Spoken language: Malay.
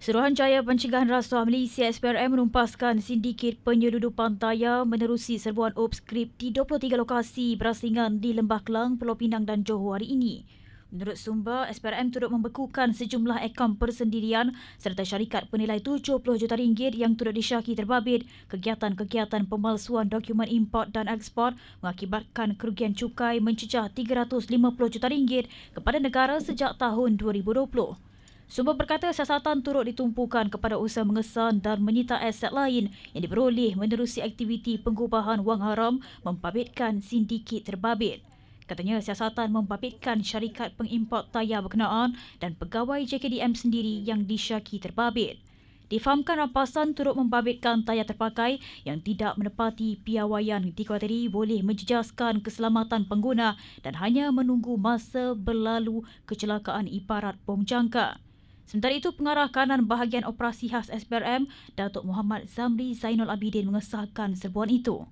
Suruhanjaya Pencegahan Rasuah Malaysia SPRM menumpaskan sindiket penyeludupan tayar menerusi serbuan obskrip di 23 lokasi berasingan di Lembah Kelang, Pulau Pinang dan Johor hari ini. Menurut sumber, SPRM turut membekukan sejumlah akaun persendirian serta syarikat bernilai 70 juta ringgit yang turut disyaki terbabit kegiatan-kegiatan pemalsuan dokumen import dan ekspor mengakibatkan kerugian cukai mencecah 350 juta ringgit kepada negara sejak tahun 2020. Sumber berkata siasatan turut ditumpukan kepada usaha mengesan dan menyita aset lain yang diperoleh menerusi aktiviti pengubahan wang haram membabitkan sindiket terbabit. Katanya siasatan membabitkan syarikat pengimport tayar berkenaan dan pegawai JKDM sendiri yang disyaki terbabit. Difahamkan rampasan turut membabitkan tayar terpakai yang tidak menepati piawaian dikhawatiri boleh menjejaskan keselamatan pengguna dan hanya menunggu masa berlalu kecelakaan ibarat bom jangka. Sementara itu, Pengarah Kanan Bahagian Operasi Khas SPRM, Datuk Muhammad Zamri Zainul Abidin mengesahkan serbuan itu.